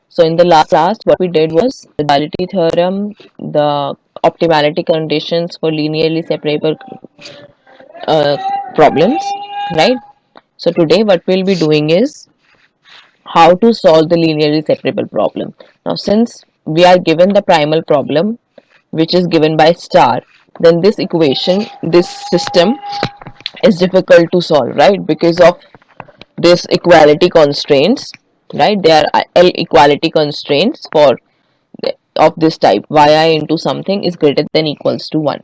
So in the last class, what we did was the duality theorem, the optimality conditions for linearly separable uh, problems, right? So today what we'll be doing is how to solve the linearly separable problem. Now since we are given the primal problem, which is given by star, then this equation, this system is difficult to solve, right? Because of this equality constraints, right? There are L equality constraints for of this type. Yi into something is greater than equals to 1,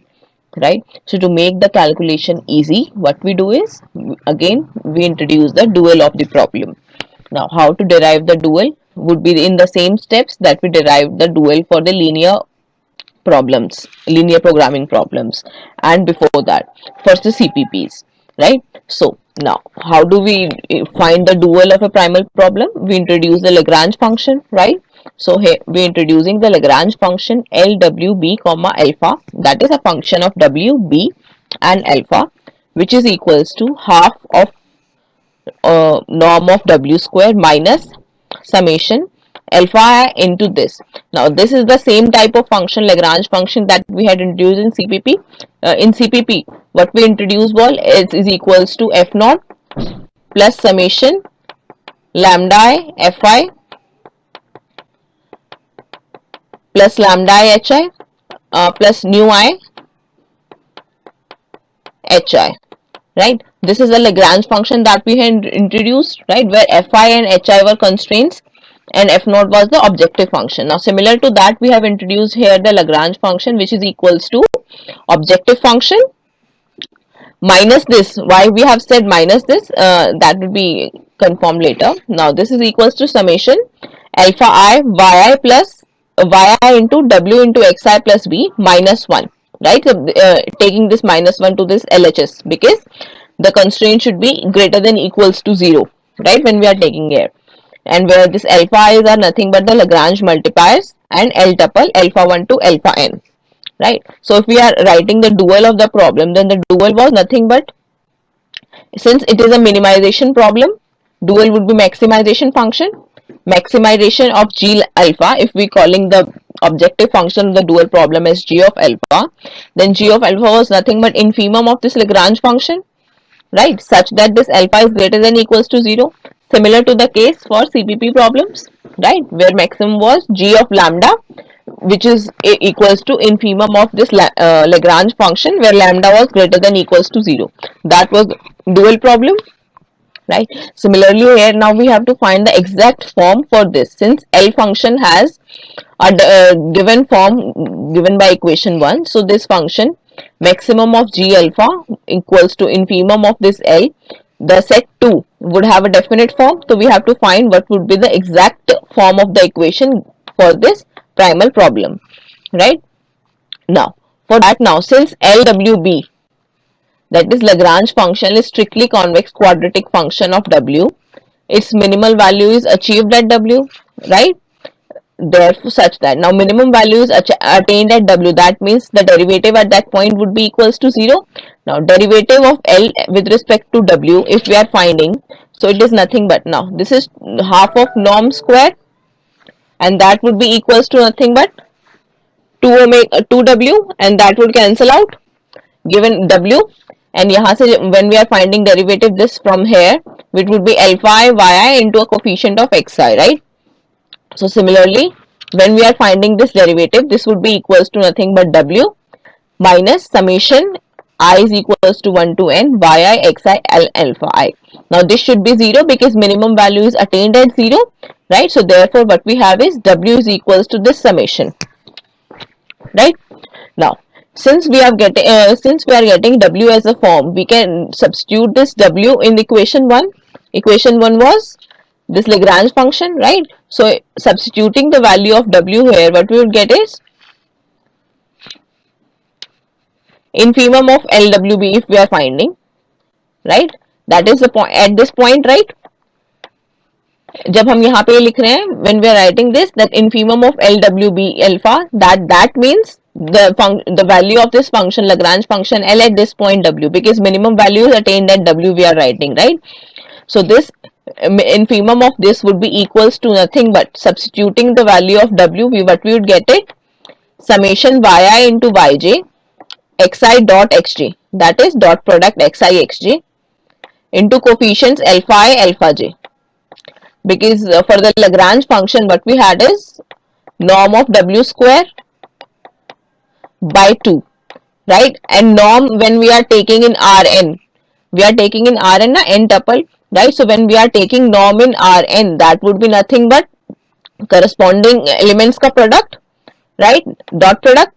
right? So to make the calculation easy, what we do is, again we introduce the dual of the problem. Now how to derive the dual would be in the same steps that we derived the dual for the linear problems, linear programming problems, and before that for the CPPs, right? So now how do we find the dual of a primal problem? We introduce the Lagrange function, right? So here we introducing the Lagrange function LWB comma alpha, that is a function of W, B and alpha, which is equals to half of norm of W square minus summation alpha into this. Now this is the same type of function, Lagrange function, that we had introduced in CPP. In CPP, what we introduced was is equals to F naught plus summation lambda I Fi plus lambda I Hi plus nu I Hi, right? This is the Lagrange function that we had introduced, right, where Fi and Hi were constraints and F naught was the objective function. Now similar to that, we have introduced here the Lagrange function, which is equals to objective function minus this. Why we have said minus this, that will be confirmed later. Now this is equals to summation alpha I yi plus yi into w into xi plus b minus 1, right? So taking this minus 1 to this LHS, because the constraint should be greater than equals to 0, right, when we are taking here, and where this alpha i's are nothing but the Lagrange multipliers and L tuple alpha 1 to alpha n, right? So if we are writing the dual of the problem, then the dual was nothing but, since it is a minimization problem, dual would be maximization function, maximization of g alpha. If we calling the objective function of the dual problem as g of alpha, then g of alpha was nothing but infimum of this Lagrange function, right, such that this alpha is greater than equals to 0, similar to the case for CPP problems, right, where maximum was g of lambda, which is equals to infimum of this Lagrange function, where lambda was greater than equals to 0. That was dual problem, right? Similarly here, now we have to find the exact form for this, since L function has a given form given by equation 1. So this function maximum of g alpha equals to infimum of this L, the set 2 would have a definite form. So we have to find what would be the exact form of the equation for this primal problem, right? Now for that, now since LWB, that is Lagrange function, is strictly convex quadratic function of W, its minimal value is achieved at W, right? Therefore such that now minimum value is attained at W, that means the derivative at that point would be equals to 0. Now derivative of L with respect to W, if we are finding, so it is nothing but, now this is half of norm square, and that would be equals to nothing but 2 omega 2W, and that would cancel out given W, and यहाँ से when we are finding derivative this from here, which would be alpha I yi into a coefficient of xi, right? So similarly, when we are finding this derivative, this would be equals to nothing but W minus summation I is equals to 1 to n yi xi l alpha I. Now this should be 0 because minimum value is attained at 0, right? So therefore what we have is W is equals to this summation, right? Now since we are getting W as a form, we can substitute this W in equation 1. Equation 1 was this Lagrange function, right? So substituting the value of W here, what we would get is infimum of LWB if we are finding, right? That is the point at this point, right? जब हम यहाँ पे लिख रहे हैं, when we are writing this, that infimum of LWB alpha, that means the value of this function, Lagrange function L, at this point W, because minimum value is attained at W we are writing, right? So this infimum of this would be equals to nothing but substituting the value of w, what we would get it, summation yi into yj xi dot xj, that is dot product xi xj into coefficients alpha I alpha j, because for the Lagrange function what we had is norm of w square by 2, right? And norm when we are taking in Rn, we are taking in Rn na n tuple, right? So when we are taking norm in Rn, that would be nothing but corresponding elements ka product, right? Dot product,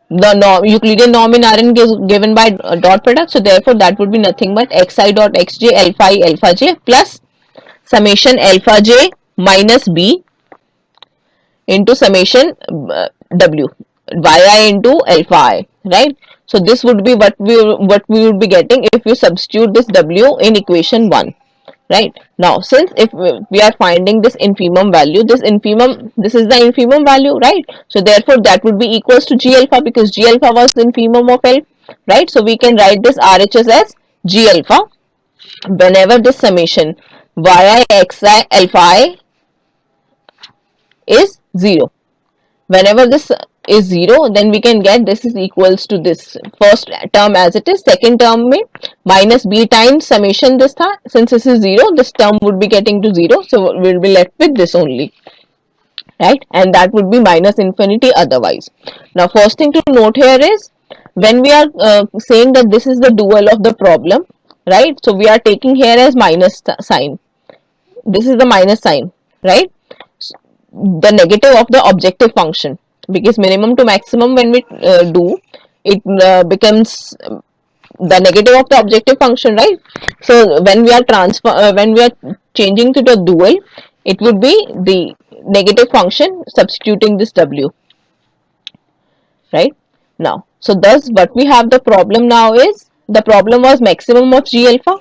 the norm, Euclidean norm in Rn is given by dot product, so therefore that would be nothing but xi dot xj alpha I alpha j plus summation alpha j minus b into summation w yi into alpha I, right? So this would be what we would be getting if you substitute this w in equation 1, right? Now since if we are finding this infimum value, this is the infimum value, right? So therefore that would be equals to g alpha, because g alpha was infimum of L, right? So we can write this RHS as g alpha whenever this summation yi xi alpha I is 0. Whenever this is 0, then we can get this is equals to this first term as it is, second term में minus b times summation this था, since this is 0, this term would be getting to 0, so we'll be left with this only, right? And that would be minus infinity otherwise. Now first thing to note here is when we are saying that this is the dual of the problem, right? So we are taking here as minus sign, this is the minus sign, right? The negative of the objective function, because minimum to maximum when we do it becomes the negative of the objective function, right? So when we are when we are changing to the dual, it would be the negative function substituting this w, right? Now so thus what we have the problem now is, the problem was maximum of g alpha,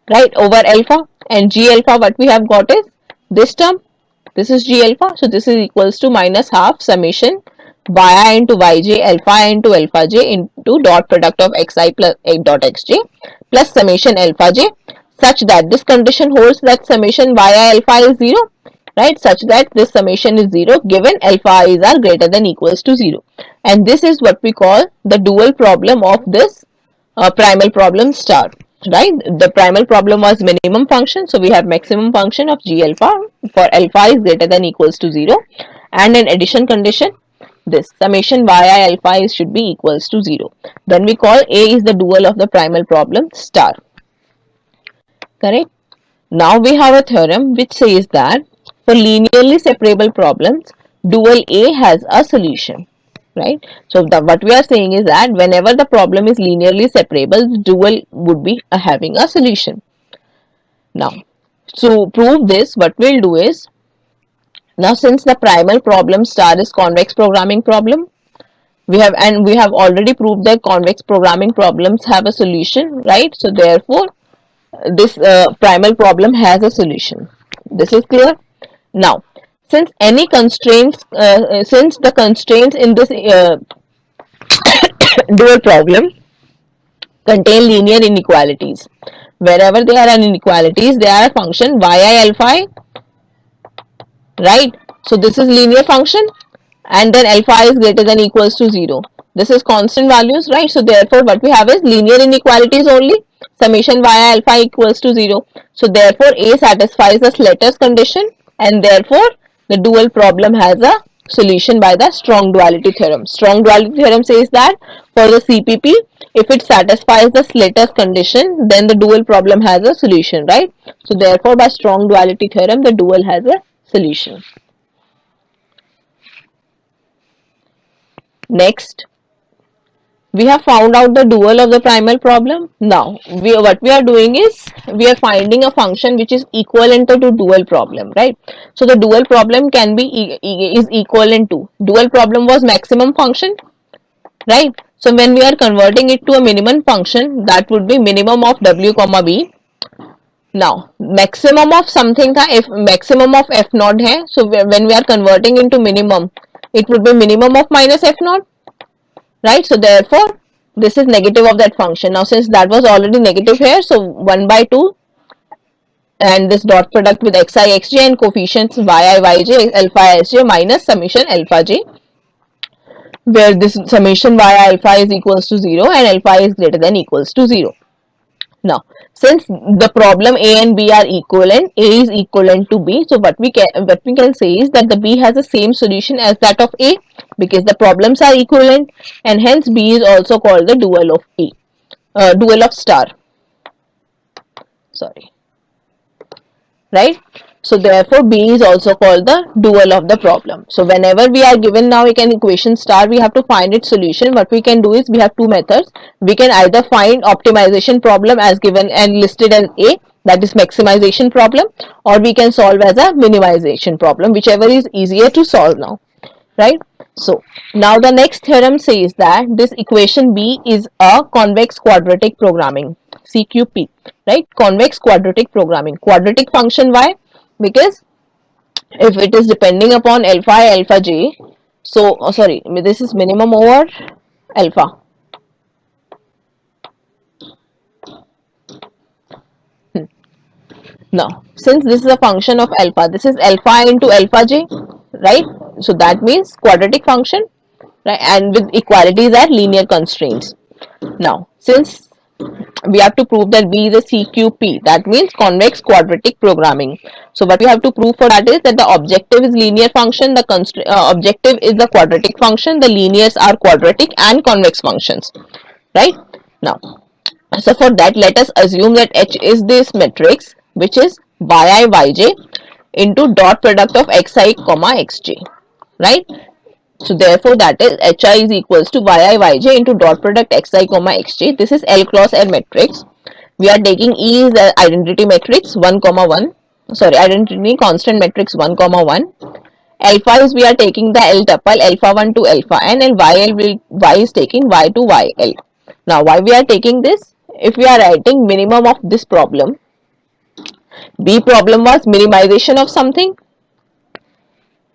right, over alpha, and g alpha what we have got is this term, this is g alpha, so this is equals to minus half summation yi into yj alpha I into alpha j into dot product of xi plus a dot xj plus summation alpha j, such that this condition holds that summation yi alpha is 0, right, such that this summation is 0 given alpha i's are greater than equals to 0. And this is what we call the dual problem of this primal problem star, right? The primal problem was minimum function, so we have maximum function of g alpha for alpha is greater than equals to 0, and in addition condition this summation yi alpha is should be equals to 0. Then we call A is the dual of the primal problem star, correct? Now we have a theorem which says that for linearly separable problems, dual A has a solution, right? So what we are saying is that whenever the problem is linearly separable, dual would be having a solution. Now to prove this, what we'll do is, now since the primal problem star is convex programming problem, we have already proved that convex programming problems have a solution, right? So therefore this primal problem has a solution. This is clear. Now since any constraints since the constraints in this dual problem contain linear inequalities, wherever there are inequalities they are a function yi alpha I, right? So this is linear function, and then alpha I is greater than equals to 0, this is constant values, right? So therefore what we have is linear inequalities only, summation yi alpha equals to 0, so therefore A satisfies the Slater's condition, and therefore the dual problem has a solution by the strong duality theorem. Strong duality theorem says that for the CPP, if it satisfies the Slater's condition, then the dual problem has a solution, right? So therefore by strong duality theorem the dual has a solution. Next, we have found out the dual of the primal problem. Now what we are doing is we are finding a function which is equivalent to dual problem, right? So the dual problem can be is equivalent to, dual problem was maximum function, right? So when we are converting it to a minimum function, that would be minimum of w comma b. Now maximum of something था, if maximum of f naught है, so when we are converting into minimum, it would be minimum of minus f naught, right? So therefore this is negative of that function. Now since that was already negative here, so 1 by 2 and this dot product with xi xj and coefficients yi yj alpha sj minus summation alpha j, where this summation y alpha is equals to 0 and alpha is greater than equals to 0. Now, since the problem A and B are equivalent, A is equivalent to B, so what we can say is that the B has the same solution as that of A, because the problems are equivalent, and hence B is also called the dual of A, dual of star. Sorry, right? So therefore B is also called the dual of the problem. So whenever we are given now an equation star, we have to find its solution. What we can do is we have two methods. We can either find optimization problem as given and listed as A, that is maximization problem, or we can solve as a minimization problem, whichever is easier to solve now, right? So now the next theorem says that this equation B is a convex quadratic programming, CQP, right? Convex quadratic programming. Quadratic function, why? Because if it is depending upon alpha alpha j, so sorry, this is minimum over alpha. Now, since this is a function of alpha, this is alpha into alpha j, right? So that means quadratic function, right? And with equalities at linear constraints. Now, since we have to prove that B is a CQP, that means convex quadratic programming. So what we have to prove for that is that the objective is linear function, the objective is the quadratic function, the linears are quadratic and convex functions, right? Now, so for that, let us assume that H is this matrix, which is yi yj into dot product of xi comma xj, right? So therefore that is hi is equals to yi yj into dot product xi comma xj. This is L cross L matrix. We are taking E is the identity matrix 1 comma 1. Sorry, identity constant matrix 1 comma 1. Alpha is we are taking the L tuple alpha 1 to alpha n, and y is taking y to yl. Now why we are taking this? If we are writing minimum of this problem, B problem was minimization of something,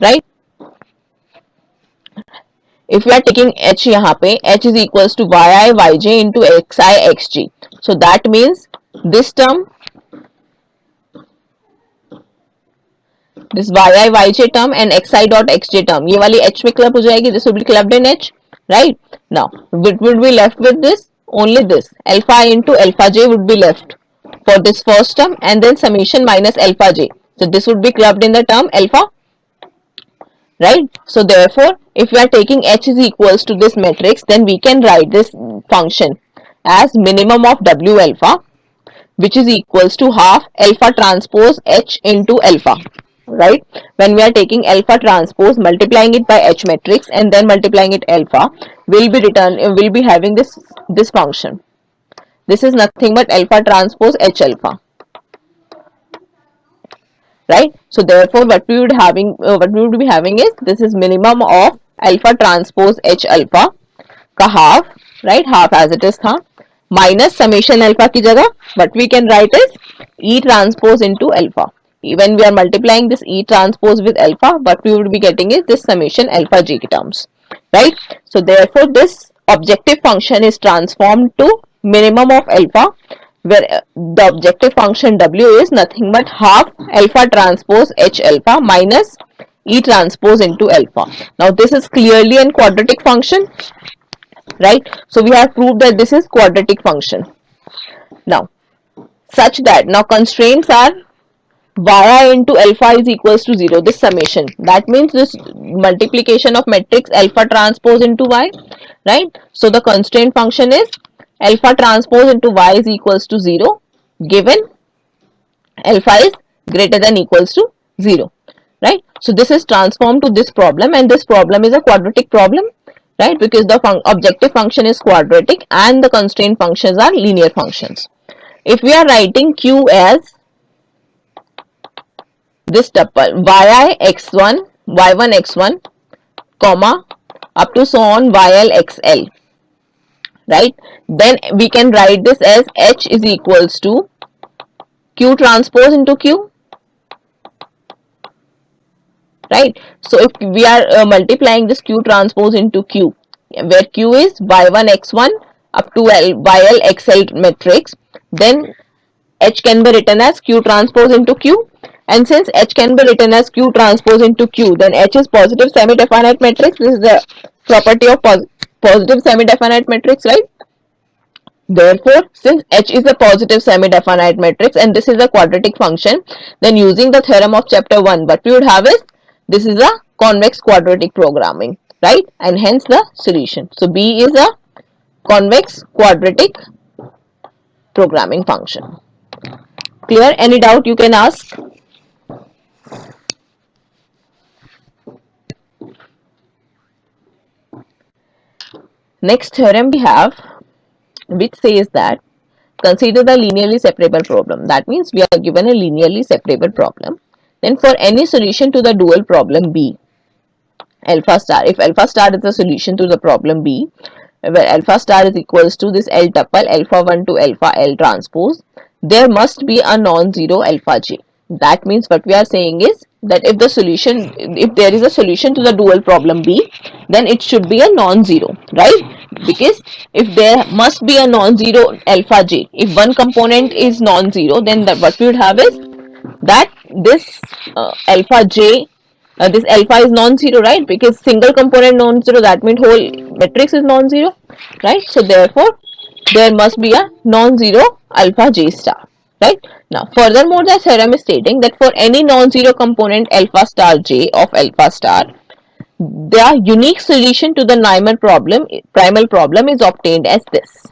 right? If we are taking h यहाँ पे, h is equals to yi yj into xi xg. So that means this term, this yi yj term and xi dot xj term, ये वाली h में club हो जाएगी. This will be clubbed in h, right? Now what would be left with this? Only this alpha into alpha j would be left for this first term, and then summation minus alpha j. So this would be clubbed in the term alpha, right? So therefore, if we are taking h is equals to this matrix, then we can write this function as minimum of w alpha, which is equals to half alpha transpose h into alpha, right? When we are taking alpha transpose, multiplying it by h matrix and then multiplying it alpha, will be having this function. This is nothing but alpha transpose h alpha, right? So therefore what we would be having is this is minimum of alpha transpose h alpha का half, right? Half as it is था, minus summation alpha की जगह what we can write is E transpose into alpha. When we are multiplying this E transpose with alpha, what we would be getting is this summation alpha j terms, right? So therefore this objective function is transformed to minimum of alpha, where the objective function w is nothing but half alpha transpose h alpha minus E transpose into alpha. Now this is clearly a quadratic function, right? So we have proved that this is quadratic function. Now such that now constraints are yi into alpha is equals to 0, this summation, that means this multiplication of matrix alpha transpose into y, right? So the constraint function is alpha transpose into y is equals to 0 given alpha is greater than equals to 0, right? So this is transformed to this problem, and this problem is a quadratic problem, right? Because the objective function is quadratic and the constraint functions are linear functions. If we are writing q as this tuple yi x1 y1 x1 comma up to so on yl xl, right? Then we can write this as h is equals to q transpose into q, right? So if we are multiplying this q transpose into q, where q is y1 x1 up to yl xl matrix, then H can be written as Q transpose into Q. And since H can be written as Q transpose into Q, then H is positive semi-definite matrix. This is the property of positive semi-definite matrix, right? Therefore, since H is a positive semi-definite matrix and this is a quadratic function, then using the theorem of chapter 1, what we would have is, this is a convex quadratic programming, right? And hence the solution. So B is a convex quadratic programming function. Clear? Any doubt you can ask? Next theorem we have, which says that consider the linearly separable problem. That means we are given a linearly separable problem. Then for any solution to the dual problem B, alpha star, if alpha star is the solution to the problem B, where alpha star is equals to this L tuple alpha 1 to alpha L transpose, there must be a non-zero alpha j. That means what we are saying is that if the solution, if there is a solution to the dual problem B, then it should be a non-zero, right? Because if there must be a non-zero alpha j, if one component is non-zero, then what we would have is that this alpha j, this alpha is non-zero, right? Because single component non-zero, that means whole matrix is non-zero, right? So therefore there must be a non-zero alpha j star, right? Now furthermore, the theorem is stating that for any non-zero component alpha star j of alpha star, the unique solution to the primal problem is obtained as this,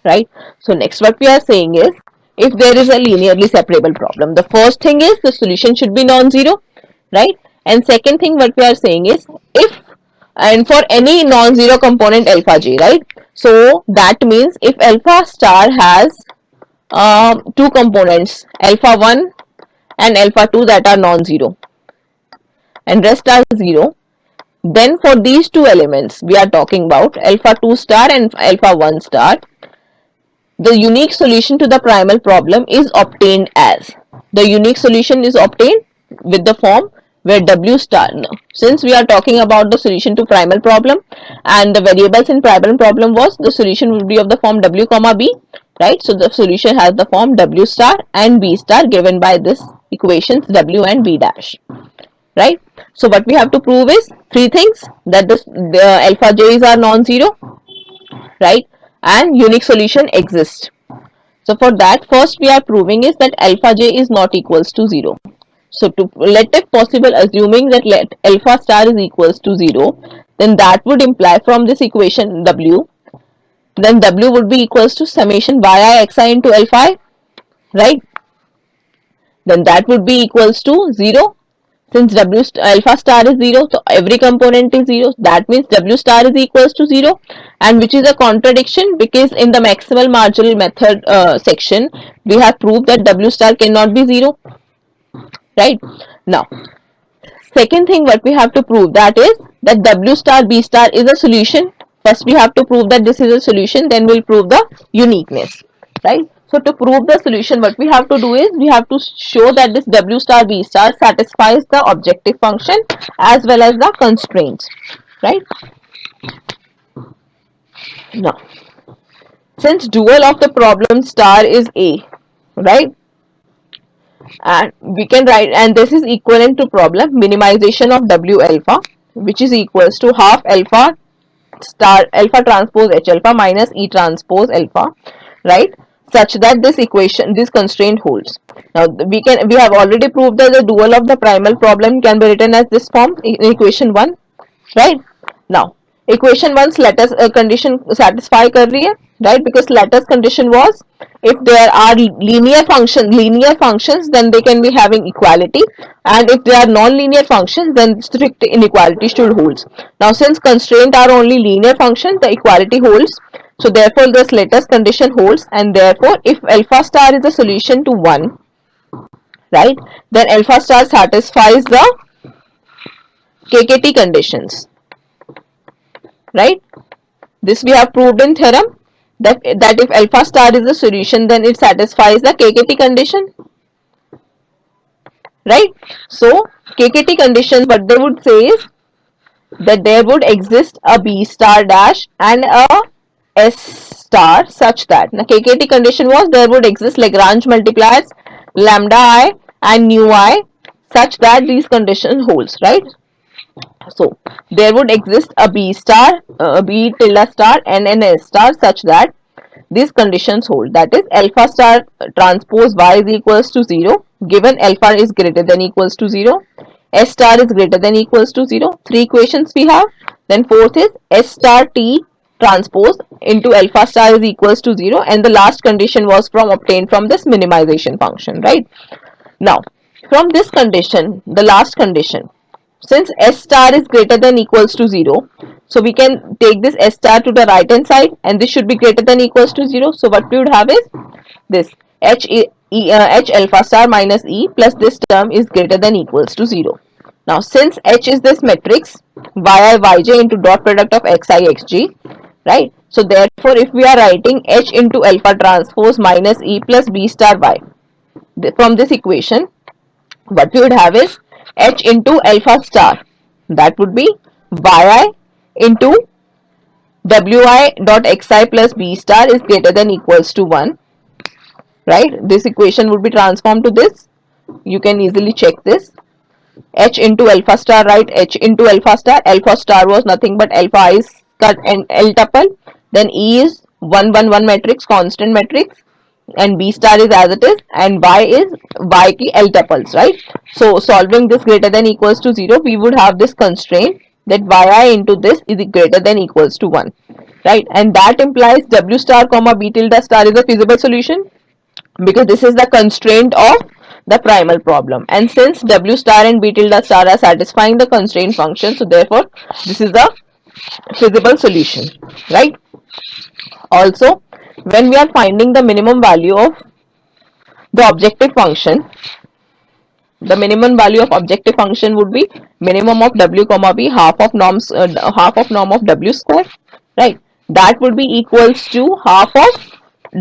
right? So next what we are saying is, if there is a linearly separable problem, the first thing is the solution should be non-zero, right? And second thing what we are saying is, if and for any non-zero component alpha j, right? So that means if alpha star has two components, alpha 1 and alpha 2, that are non-zero and rest are 0, then for these two elements we are talking about alpha 2 star and alpha 1 star, the unique solution to the primal problem is obtained as, the unique solution is obtained with the form where W star, no, since we are talking about the solution to primal problem and the variables in primal problem was, the solution would be of the form W comma B, right? So the solution has the form W star and B star given by this equations W and B dash, right? So what we have to prove is three things, that the alpha j's are non-zero, right? And unique solution exists. So for that, first we are proving is that alpha j is not equals to 0. So to let if possible, assuming that let alpha star is equals to 0, then that would imply from this equation W, then W would be equals to summation yi xi into alpha I, right? Then that would be equals to 0. Since alpha star is 0, so every component is 0. That means W star is equals to 0, and which is a contradiction, because in the maximal marginal method section, we have proved that W star cannot be 0, right? Now, second thing what we have to prove, that is that W star B star is a solution. First we have to prove that this is a solution, then we'll prove the uniqueness, right? So to prove the solution, what we have to do is, we have to show that this W star B star satisfies the objective function as well as the constraints, right? Now, since dual of the problem star is A, right? And we can write, and this is equivalent to problem minimization of W alpha, which is equals to half alpha star alpha transpose H alpha minus E transpose alpha, right? Such that this equation, this constraint holds. Now we have already proved that the dual of the primal problem can be written as this form in equation 1, right? Now equation 1 lattice condition satisfy कर रही है, right? Because lattice condition was, if there are linear functions, then they can be having equality, and if they are non-linear functions, then strict inequality should hold. Now since constraint are only linear functions, the equality holds. So therefore this lattice condition holds, and therefore if alpha star is a solution to 1, right, then alpha star satisfies the KKT conditions, right? This we have proved in theorem, that if alpha star is the solution, then it satisfies the KKT condition, right? So KKT conditions, what they would say is that there would exist a B star dash and a S star such that, now KKT condition was there would exist Lagrange multipliers lambda I and nu I such that these conditions holds, right? So there would exist a B star, B tilde star and an S star such that these conditions hold, that is alpha star transpose Y is equals to 0 given alpha is greater than equals to 0, S star is greater than equals to 0. Three equations we have. Then fourth is S star T transpose into alpha star is equals to 0, and the last condition was from obtained from this minimization function, right? Now from this condition, the last condition, since S star is greater than equals to 0, so we can take this S star to the right hand side and this should be greater than equals to 0. So what we would have is this H alpha star minus E plus this term is greater than equals to 0. Now since H is this matrix yi yj into dot product of xi xj, right? So therefore if we are writing H into alpha transpose minus E plus B star y, from this equation what we would have is H into alpha star, that would be yi into wi dot xi plus b star is greater than equals to 1, right? This equation would be transformed to this. You can easily check this. H into alpha star, right? H into alpha star was nothing but alpha is cut and L tuple, then E is 1 1 1 matrix, constant matrix, and B star is as it is, and Y is Y ki L tuples, right? So solving this greater than equals to 0, we would have this constraint that yi into this is greater than equals to 1, right? And that implies W star comma B tilde star is a feasible solution because this is the constraint of the primal problem, and since W star and B tilde star are satisfying the constraint function, so therefore this is a feasible solution, right? Also, when we are finding the minimum value of the objective function, the minimum value of objective function would be minimum of W comma B half of norm of W square, right? That would be equals to half of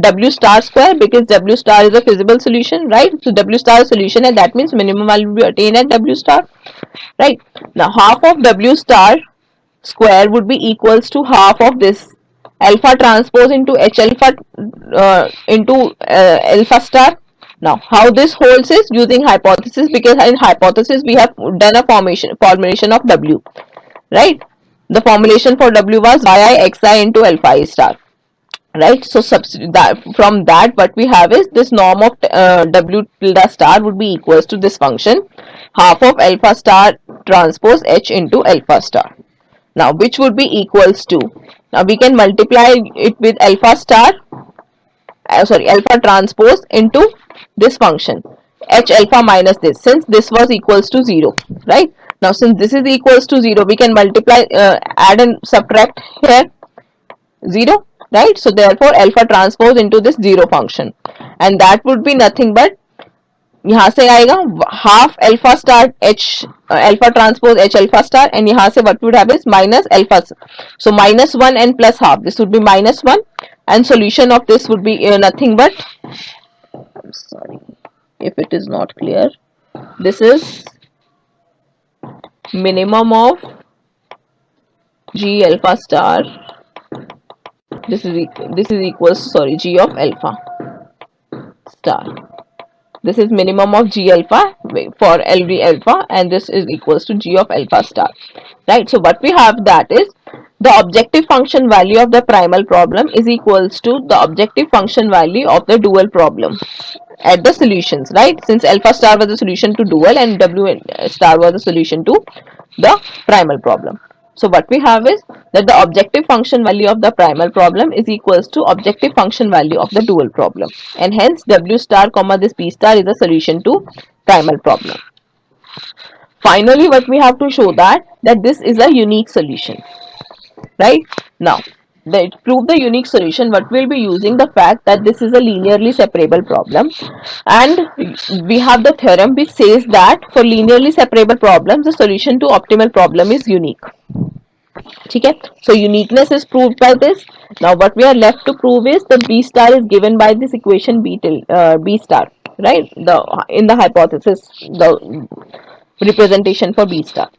W star square because W star is a feasible solution, right? So W star is solution and that means minimum value will be attained at W star, right? Now half of W star square would be equals to half of this alpha transpose into H alpha into alpha star. Now how this holds is using hypothesis, because in hypothesis we have done a formulation of W, right? The formulation for W was yi xi into alpha I star, right? So from that what we have is this norm of W tilde star would be equals to this function half of alpha star transpose H into alpha star. Now which would be equals to, now we can multiply it with alpha star alpha transpose into this function H alpha minus this, since this was equals to 0, right? Now since this is equals to 0, we can multiply add and subtract here 0, right? So therefore alpha transpose into this 0 function, and that would be nothing but यहाँ से आएगा half alpha star H alpha transpose H alpha star, and यहाँ से what would have is minus alpha, so -1 and plus half, this would be -1, and solution of this would be nothing but, I'm sorry if it is not clear, this is minimum of g alpha star, this is equals, sorry, g of alpha star, this is minimum of g alpha for LV alpha, and this is equals to g of alpha star, right? So what we have, that is the objective function value of the primal problem is equals to the objective function value of the dual problem at the solutions, right? Since alpha star was the solution to dual and W star was the solution to the primal problem. So what we have is that the objective function value of the primal problem is equals to objective function value of the dual problem, and hence W star comma this P star is the solution to primal problem. Finally, what we have to show that this is a unique solution, right? Now to prove the unique solution, what we'll be using the fact that this is a linearly separable problem, and we have the theorem which says that for linearly separable problems the solution to optimal problem is unique. Okay, so uniqueness is proved by this. Now what we are left to prove is the B star is given by this equation B star, right? In the hypothesis, the representation for B star.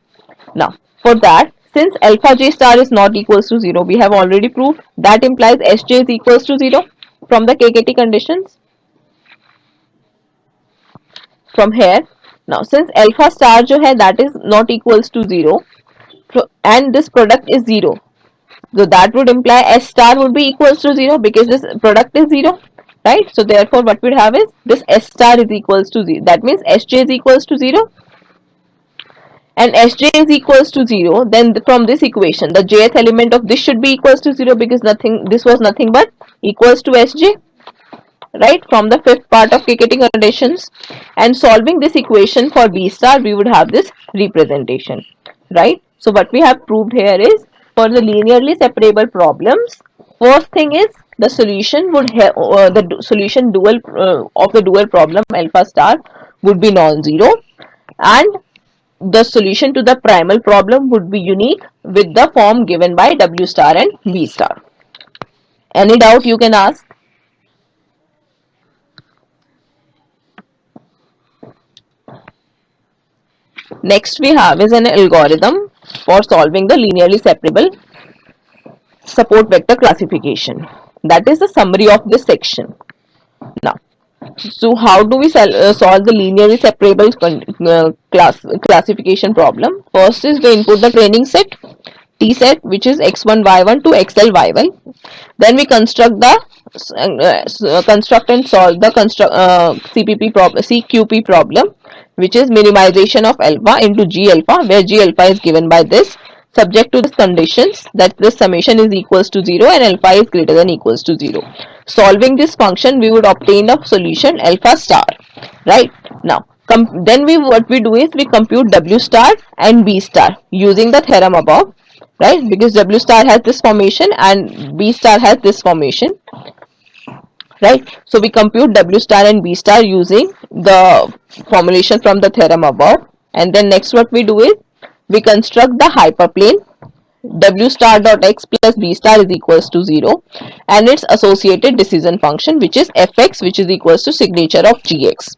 Now for that, since alpha j star is not equals to 0, we have already proved that implies Sj is equals to 0 from the KKT conditions. From here, now since alpha star जो है that is not equals to 0 and this product is 0, so that would imply S star would be equals to 0 because this product is 0, right? So therefore what we have is this S star is equals to 0. That means Sj is equals to 0 and Sj is equals to 0. Then from this equation, the jth element of this should be equals to 0 because this was nothing but equals to Sj, right, from the fifth part of KKT conditions. And solving this equation for B star, we would have this representation, right? So what we have proved here is for the linearly separable problems, first thing is the solution would have the solution dual of the dual problem alpha star would be non-zero, and the solution to the primal problem would be unique with the form given by W star and B star. Any doubt you can ask? Next we have is an algorithm for solving the linearly separable support vector classification. That is the summary of this section. Now, so how do we solve the linearly separable classification problem? First is we input the training set T set, which is x1 y1 to xl y1. Then we construct the construct and solve the CQP problem, which is minimization of alpha into G alpha, where G alpha is given by this, subject to the conditions that this summation is equals to 0 and alpha is greater than equals to 0. Solving this function, we would obtain a solution alpha star, right? Now, then what we do is we compute W star and B star using the theorem above, right? Because W star has this formation and B star has this formation, right? So we compute W star and B star using the formulation from the theorem above, and then next what we do is we construct the hyperplane W star dot x plus B star is equals to 0 and its associated decision function, which is fx, which is equals to signature of gx,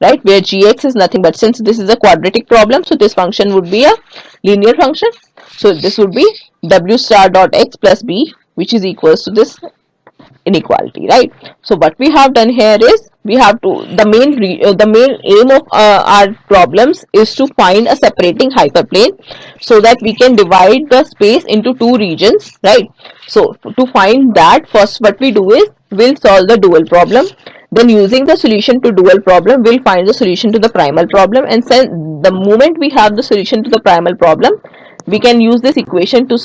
right, where gx is nothing but, since this is a quadratic problem, so this function would be a linear function, so this would be W star dot x plus B, which is equals to this inequality, right? So what we have done here is we have to the main aim of our problems is to find a separating hyperplane so that we can divide the space into two regions, right? So to find that, first what we do is we'll solve the dual problem, then using the solution to dual problem we'll find the solution to the primal problem, and the moment we have the solution to the primal problem, we can use this equation to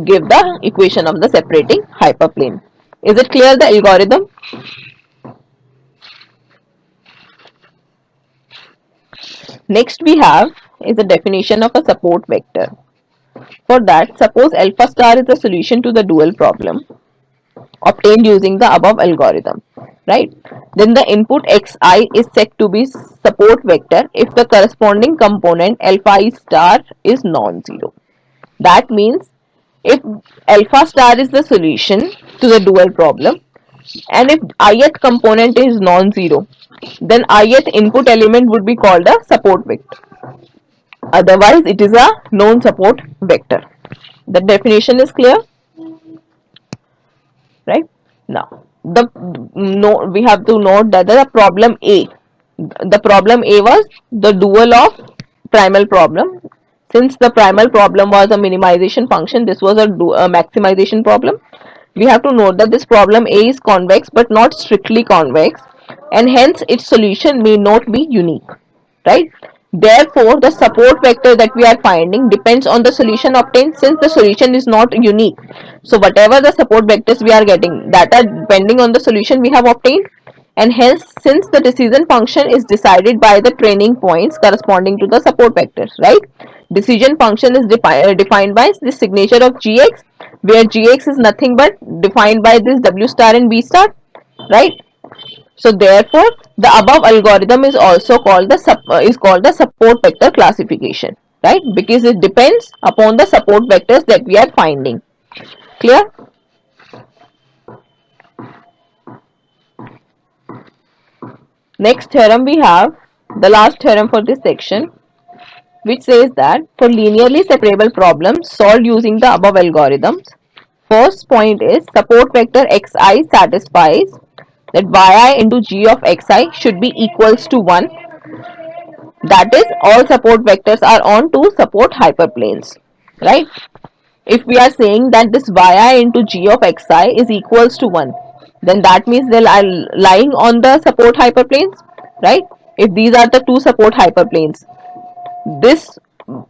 give the equation of the separating hyperplane. Is it clear, the algorithm? Next we have is a definition of a support vector. For that, suppose alpha star is the solution to the dual problem obtained using the above algorithm, right? Then the input xi is set to be support vector if the corresponding component alpha I star is non-zero. That means if alpha star is the solution to the dual problem and if ith component is non-zero, then ith input element would be called a support vector. Otherwise, it is a non-support vector. The definition is clear, right? Now, we have to note that the problem A was the dual of primal problem. Since the primal problem was a minimization function, this was a maximization problem. We have to note that this problem A is convex but not strictly convex, and hence its solution may not be unique, right? Therefore, the support vector that we are finding depends on the solution obtained, since the solution is not unique. So whatever the support vectors we are getting, that are depending on the solution we have obtained, and hence since the decision function is decided by the training points corresponding to the support vectors, right? Decision function is defined by the signature of gx, where gx is nothing but defined by this W star and B star, right? So therefore, the above algorithm is also called the support vector classification, right? Because it depends upon the support vectors that we are finding. Clear? Next theorem we have, the last theorem for this section. which says that for linearly separable problems solved using the above algorithms, first point is support vector xi satisfies that yi into g of xi should be equals to 1. That is, all support vectors are on two support hyperplanes, right? If we are saying that this yi into g of xi is equals to 1, then that means they are lying on the support hyperplanes, right? If these are the two support hyperplanes, this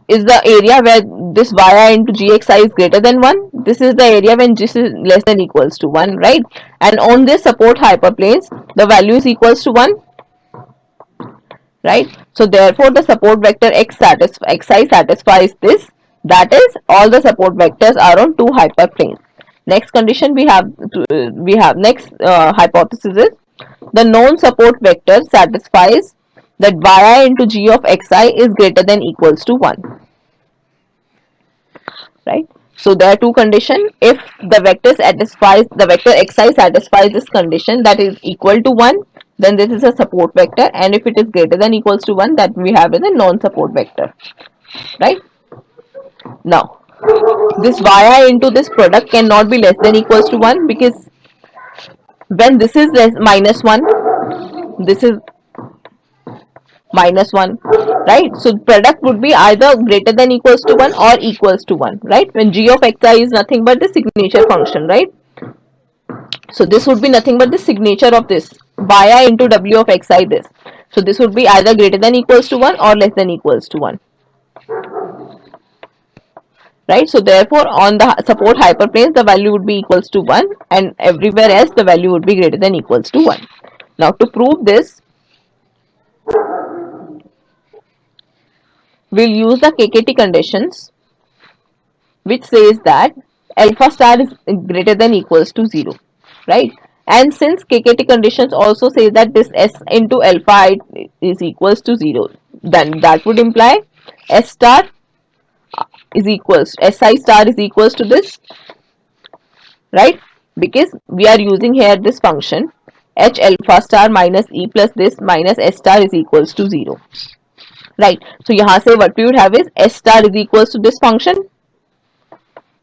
is the area where this yi into gxi is greater than 1. This is the area when this is less than equals to 1, right? And on this support hyperplanes, the value is equals to 1, right? So therefore the support vector xi satisfies this. That is, all the support vectors are on two hyperplanes. Next condition we have next hypothesis is the known support vector satisfies that yi into g of xi is greater than equals to 1, right? So there are two conditions. If the vector xi satisfies this condition, that is equal to 1, then this is a support vector, and if it is greater than equals to 1, that we have is a non-support vector, right? Now this yi into this product cannot be less than equals to 1, because when this is less minus 1, this is minus 1, right? So product would be either greater than equals to 1 or equals to 1, right? When g of xi is nothing but the signature function, right? So this would be nothing but the signature of this yi into w of xi, this. So this would be either greater than equals to 1 or less than equals to 1, right? So therefore on the support hyperplanes the value would be equals to 1, and everywhere else the value would be greater than equals to 1. Now to prove this, we'll use the KKT conditions, which says that alpha star is greater than equals to 0, right? And since KKT conditions also say that this S into alpha is equals to 0, then that would imply S star is equals, Si star is equals to this, right? Because we are using here this function H alpha star minus E plus this minus S star is equals to 0, right? So यहाँ से what we would have is S star is equals to this function,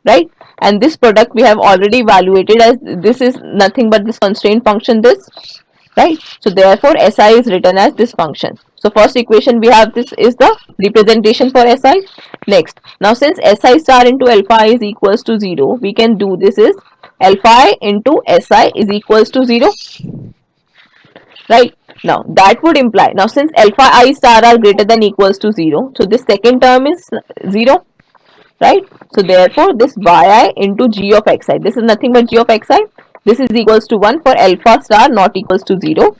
right? And this product we have already evaluated as this is nothing but this constraint function, this, right? So therefore Si is written as this function. So first equation we have, this is the representation for Si. Next, now since Si star into alpha is equals to 0, we can do this is alpha I into Si is equals to 0, right? Now that would imply, now since alpha I star are greater than equals to 0, so this second term is 0, right? So therefore this yi into g of xi, this is nothing but g of xi, this is equals to 1 for alpha star not equals to 0,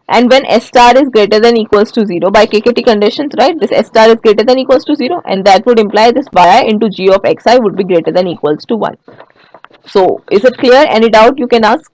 and when S star is greater than equals to 0 by KKT conditions, right, this S star is greater than equals to 0, and that would imply this yi into g of xi would be greater than equals to 1. So is it clear? Any doubt you can ask?